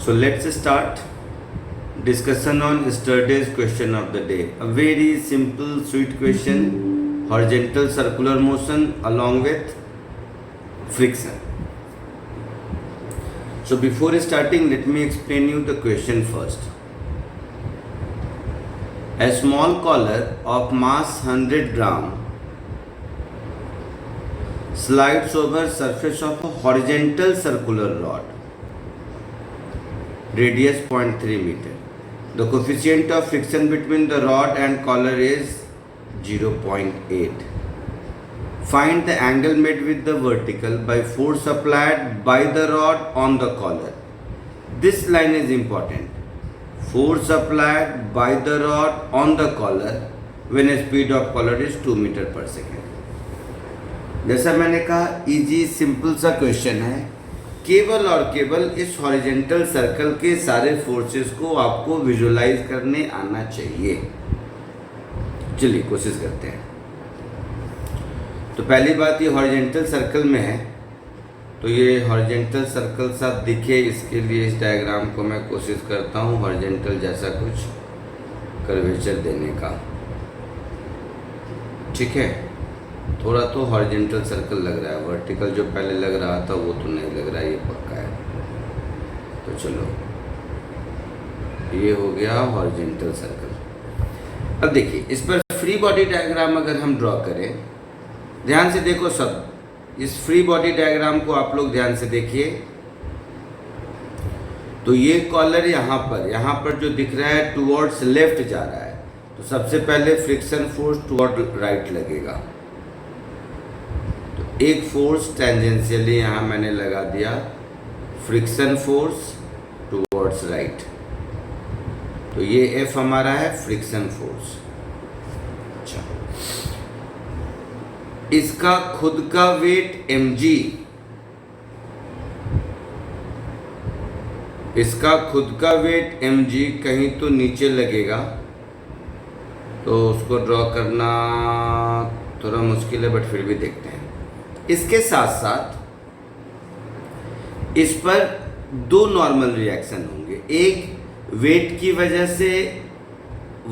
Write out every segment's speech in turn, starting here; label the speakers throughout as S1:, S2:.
S1: So let's start discussion on yesterday's question of the day. A very simple, sweet question: horizontal circular motion along with friction. So before starting, let me explain you the question first. A small collar of mass 100 gram slides over surface of a horizontal circular rod, radius 0.3 meter. The coefficient of friction between the rod and collar is 0.8. Find the angle made with the vertical by force applied by the rod on the collar. This line is important. Force applied by the rod on the collar when a speed of collar is 2 meter per second. जैसा मैंने कहा, easy simple सा question है. केवल और केवल इस horizontal circle के सारे फोर्सेस को आपको विजुलाइज करने आना चाहिए. चलिए कोशिश करते हैं. तो पहली बात, ये हॉरिजॉन्टल सर्कल में है, तो ये हॉरिजॉन्टल सर्कल सा दिखे इसके लिए इस डायग्राम को मैं कोशिश करता हूँ हॉरिजॉन्टल जैसा कुछ कर्वेचर देने का. ठीक है, थोड़ा तो हॉरिजॉन्टल सर्कल लग रहा है, वर्टिकल जो पहले लग रहा था वो तो नहीं लग रहा है, ये पक्का है. तो चलो, ये हो गया हॉरिजॉन्टल सर्कल. अब देखिए, इस पर फ्री बॉडी डायग्राम अगर हम ड्रॉ करें, ध्यान से देखो सब, इस फ्री बॉडी डायग्राम को आप लोग ध्यान से देखिए. तो ये कॉलर यहाँ पर जो दिख रहा है टुवर्ड्स लेफ्ट जा रहा है, तो सबसे पहले फ्रिक्शन फोर्स टुवर्ड राइट लगेगा. तो एक फोर्स टेंजेंशियली यहाँ मैंने लगा दिया, फ्रिक्शन फोर्स टुवर्ड्स राइट. तो ये एफ हमारा है फ्रिक्शन फोर्स. अच्छा, इसका खुद का वेट mg, इसका खुद का वेट mg कहीं तो नीचे लगेगा, तो उसको ड्रॉ करना थोड़ा मुश्किल है, बट फिर भी देखते हैं. इसके साथ साथ इस पर दो नॉर्मल रिएक्शन होंगे. एक वेट की वजह से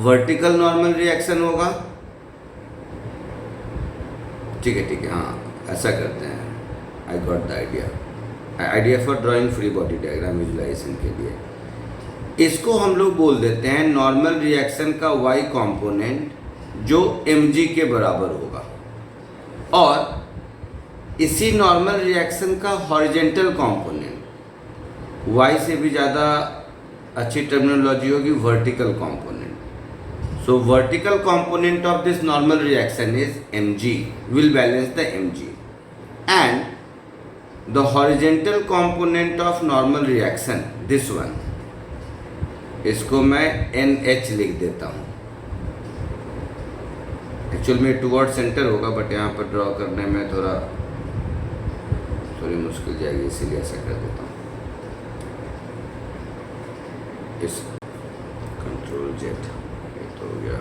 S1: वर्टिकल नॉर्मल रिएक्शन होगा. ठीक है, हाँ ऐसा करते हैं. I got the idea for drawing free body diagram visualization के लिए. इसको हम लोग बोल देते हैं नॉर्मल रिएक्शन का y कंपोनेंट, जो mg के बराबर होगा, और इसी नॉर्मल रिएक्शन का हॉरिजॉन्टल कंपोनेंट, y से भी ज़्यादा अच्छी टर्मिनोलॉजी होगी vertical component. So vertical component of this normal reaction is mg, will balance the mg, and the horizontal component of normal reaction, this one, इसको मैं nh लिख देता हूँ. एक्चुअल में टुवर्ड सेंटर होगा, बट यहाँ पर ड्रॉ करने में थोड़ी मुश्किल जाएगी, इसीलिए ऐसा कर देता हूँ. इस कंट्रोल जेड हो गया.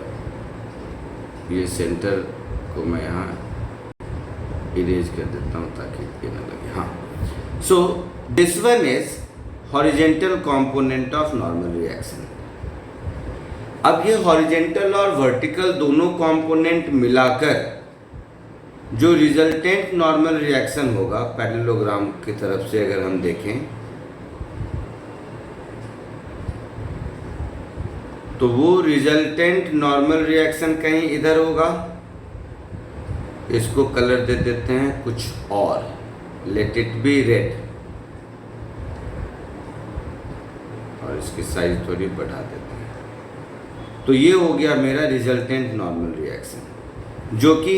S1: ये सेंटर को मैं यहाँ इरेज कर देता हूँ ताकि ये ना लगे. हाँ, so this one is horizontal component of normal reaction. अब ये हॉरिजॉन्टल और वर्टिकल दोनों कंपोनेंट मिलाकर जो रिजल्टेंट नॉर्मल रिएक्शन होगा पैरेललोग्राम की तरफ से अगर हम देखें, तो वो रिजल्टेंट नॉर्मल रिएक्शन कहीं इधर होगा. इसको कलर दे देते हैं कुछ और, लेट इट बी रेड, और इसकी साइज थोड़ी बढ़ा देते हैं. तो ये हो गया मेरा रिजल्टेंट नॉर्मल रिएक्शन, जो कि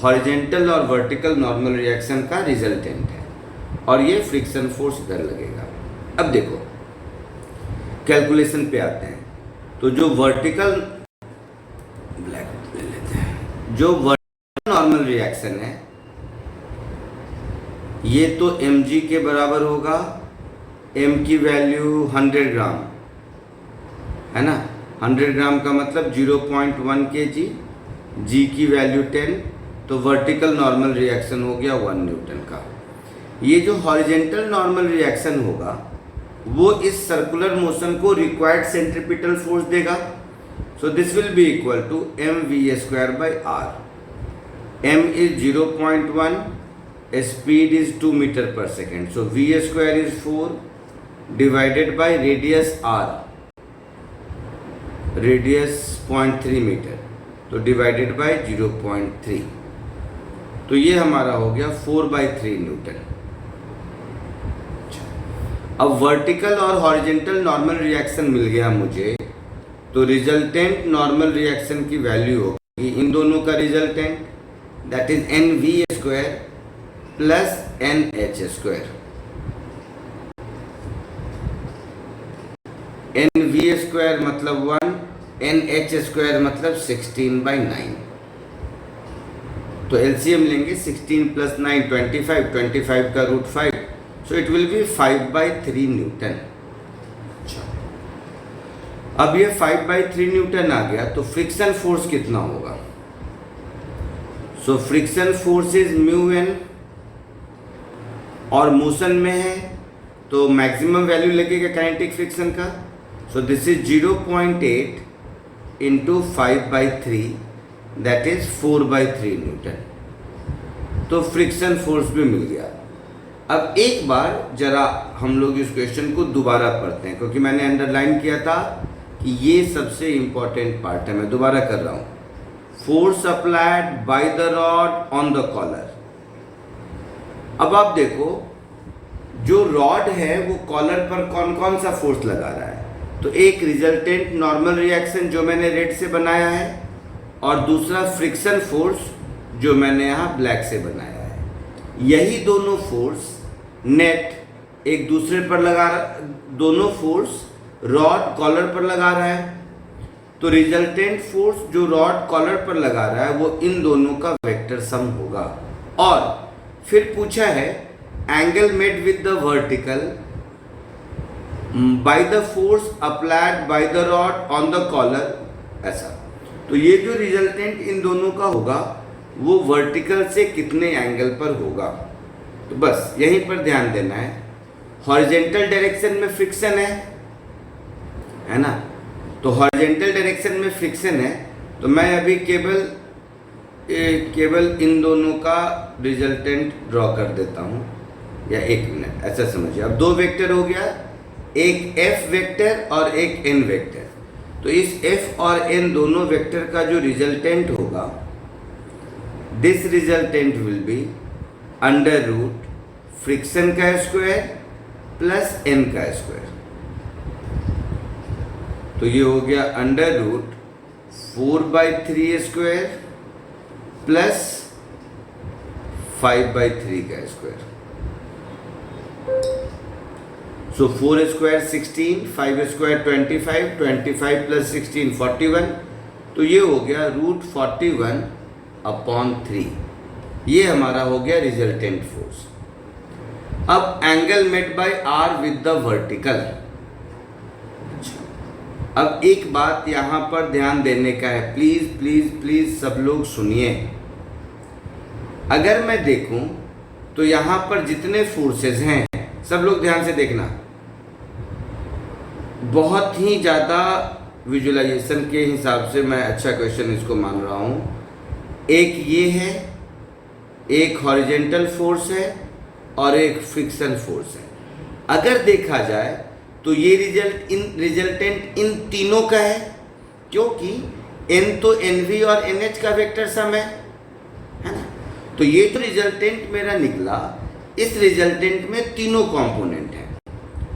S1: हॉरिजॉन्टल और वर्टिकल नॉर्मल रिएक्शन का रिजल्टेंट है, और ये फ्रिक्शन फोर्स इधर लगेगा. अब देखो, कैलकुलेशन पे आते हैं. तो जो वर्टिकल, ब्लैक ले लेते हैं, जो वर्टिकल नॉर्मल रिएक्शन है, ये तो mg के बराबर होगा. m की वैल्यू 100 ग्राम है ना. 100 ग्राम का मतलब 0.1 kg, g की वैल्यू 10, तो वर्टिकल नॉर्मल रिएक्शन हो गया 1 न्यूटन का. ये जो हॉरिजॉन्टल नॉर्मल रिएक्शन होगा वो इस सर्कुलर मोशन को रिक्वायर्ड सेंट्रीपिटल फोर्स देगा. So this will be equal to mv² by r. m is 0.1, speed is 2 meter per second. So v² is 4 divided by radius r. Radius 0.3 meter. तो divided by 0.3. तो ये हमारा हो गया 4/3 Newton. अब vertical और horizontal normal reaction मिल गया मुझे, तो रिजल्टेंट नॉर्मल रिएक्शन की वैल्यू होगी इन दोनों का resultant, that is nv² plus nh². nv² मतलब 1, nh² मतलब 16/9. तो एलसीएम लेंगे 16 प्लस 9 25, 25 का root 5, so it will be 5/3 newton. अब ये 5/3 न्यूटन आ गया, तो फ्रिक्शन फोर्स कितना होगा? So friction force is μn, और मोशन में है तो मैक्सिमम वैल्यू लगेगा काइनेटिक फ्रिक्शन का. So this is 0.8 into 5/3, that is 4/3 Newton. तो फ्रिक्शन फोर्स भी मिल गया. अब एक बार जरा हम लोग इस क्वेश्चन को दोबारा पढ़ते हैं, क्योंकि मैंने अंडरलाइन किया था कि ये सबसे इंपॉर्टेंट पार्ट है. मैं दोबारा कर रहा हूँ. Force applied by the rod on the collar. अब आप देखो, जो रॉड है वो कॉलर पर कौन कौन सा फोर्स लगा रहा है. तो एक रिजल्टेंट नॉर्मल रिएक्शन जो मैंने रेड से बनाया है, और दूसरा फ्रिक्शन फोर्स जो मैंने यहाँ ब्लैक से बनाया है. यही दोनों फोर्स नेट एक दूसरे पर लगा, दोनों फोर्स रॉड कॉलर पर लगा रहा है. तो रिजल्टेंट फोर्स जो रॉड कॉलर पर लगा रहा है वो इन दोनों का वेक्टर सम होगा. और फिर पूछा है angle made with the vertical by the force applied by the rod on the collar, ऐसा. तो ये जो रिजल्टेंट इन दोनों का होगा वो वर्टिकल से कितने एंगल पर होगा. तो बस यहीं पर ध्यान देना है. हॉरिजेंटल डायरेक्शन में फ्रिक्शन है ना. तो हॉरिजेंटल डायरेक्शन में फ्रिक्शन है, तो मैं अभी केवल इन दोनों का रिजल्टेंट ड्रॉ कर देता हूँ, या 1 मिनट ऐसा समझिए. अब 2 वेक्टर हो गया, एक f वेक्टर और एक n वेक्टर. तो इस f और n दोनों वेक्टर का जो रिजल्टेंट होगा, this resultant will be under root friction का स्क्वायर प्लस n का स्क्वायर. तो ये हो गया अंडर रूट 4/3 स्क्वायर प्लस 5/3 का स्क्वायर. सो 4 स्क्वायर 16, 5 स्क्वायर 25, 25 प्लस 16 41. तो ये हो गया √41/3. ये हमारा हो गया रिजल्टेंट फोर्स. अब angle made by r with the vertical. अब एक बात यहाँ पर ध्यान देने का है, प्लीज प्लीज प्लीज सब लोग सुनिए. अगर मैं देखूं तो यहाँ पर जितने फोर्सेस हैं, सब लोग ध्यान से देखना, बहुत ही ज़्यादा विजुअलाइजेशन के हिसाब से मैं अच्छा क्वेश्चन इसको मान रहा हूँ. एक ये है, एक हॉरिजेंटल फोर्स है और एक फ्रिक्शन फोर्स है. अगर देखा जाए तो ये रिजल्टेंट इन तीनों का है, क्योंकि n तो nv और nh का वेक्टर सम है ना. तो ये जो रिजल्टेंट मेरा निकला, इस रिजल्टेंट में तीनों कंपोनेंट हैं.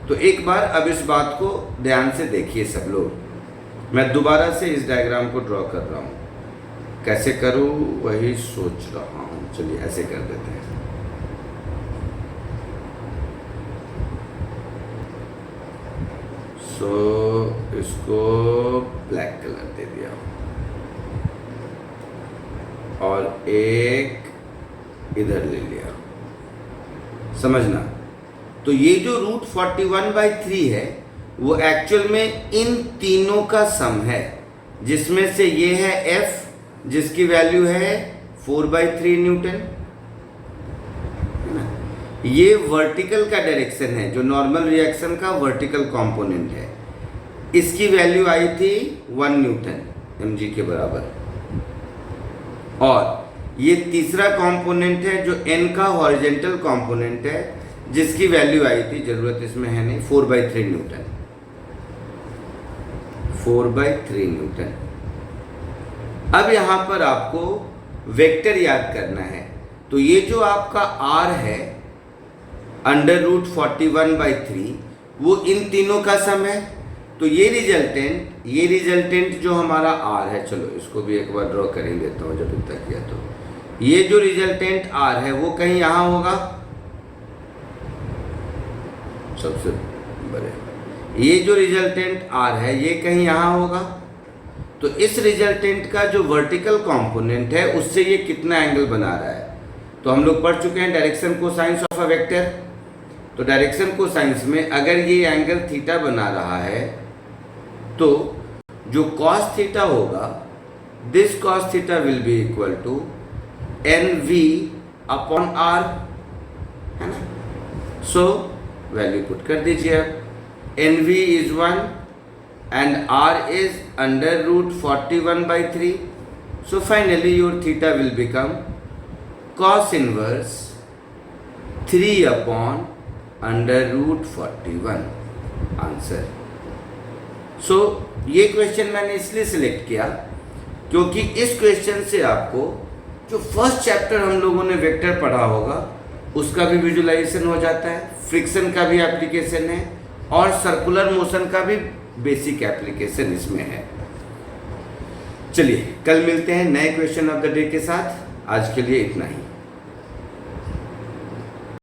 S1: तो एक बार अब इस बात को ध्यान से देखिए सब लोग. मैं दोबारा से इस डायग्राम को ड्रॉ कर रहा हूँ. कैसे करूँ वही सोच रहा हूँ. चलिए ऐसे कर देते हैं. सो इसको ब्लैक कलर दे दिया और एक इधर ले लिया. समझना. तो ये जो √41/3 है वो एक्चुअल में इन तीनों का सम है, जिसमें से ये है f जिसकी वैल्यू है 4/3 न्यूटन, है ना. ये वर्टिकल का डायरेक्शन है, जो नॉर्मल रिएक्शन का वर्टिकल कंपोनेंट है। इसकी वैल्यू आई थी 1 न्यूटन mg के बराबर। और ये तीसरा कंपोनेंट है जो n का हॉरिजेंटल कंपोनेंट है, जिसकी वैल्यू आई थी, जरूरत इसमें है नहीं, 4/3 न्यूटन। 4/3 न्यूटन। अब यहां पर आपको वेक्टर याद करना है। तो ये जो आपका r है √41/3, वो इन तीनों का सम है। तो ये रिजल्टेंट जो हमारा r है, चलो इसको भी एक बार ड्रॉ कर ही देता हूँ जब इतना किया। तो ये जो रिजल्टेंट r है वो कहीं यहाँ होगा, सबसे बड़े। ये जो रिजल्टेंट r है ये कहीं यहाँ होगा। तो इस रिजल्टेंट का जो वर्टिकल कंपोनेंट है उससे ये कितना एंगल बना रहा है। तो हम लोग पढ़ चुके हैं direction cosines of a vector. तो डायरेक्शन कोसाइंस में अगर ये एंगल थीटा बना रहा है तो जो cos थीटा होगा, this cos theta will be equal to NV/r, है ना। सो वैल्यू पुट कर दीजिए अब। NV is 1 and r is √41/3. So finally your theta will become cos inverse 3/√41 answer. So ये क्वेश्चन मैंने इसलिए सिलेक्ट किया क्योंकि इस क्वेश्चन से आपको जो फर्स्ट चैप्टर हम लोगों ने वेक्टर पढ़ा होगा उसका भी विजुलाइजेशन हो जाता है, फ्रिक्शन का भी एप्लीकेशन है और सर्कुलर मोशन का भी बेसिक एप्लीकेशन इसमें है। चलिए कल मिलते हैं नए क्वेश्चन ऑफ द डे के साथ। आज के लिए इतना ही।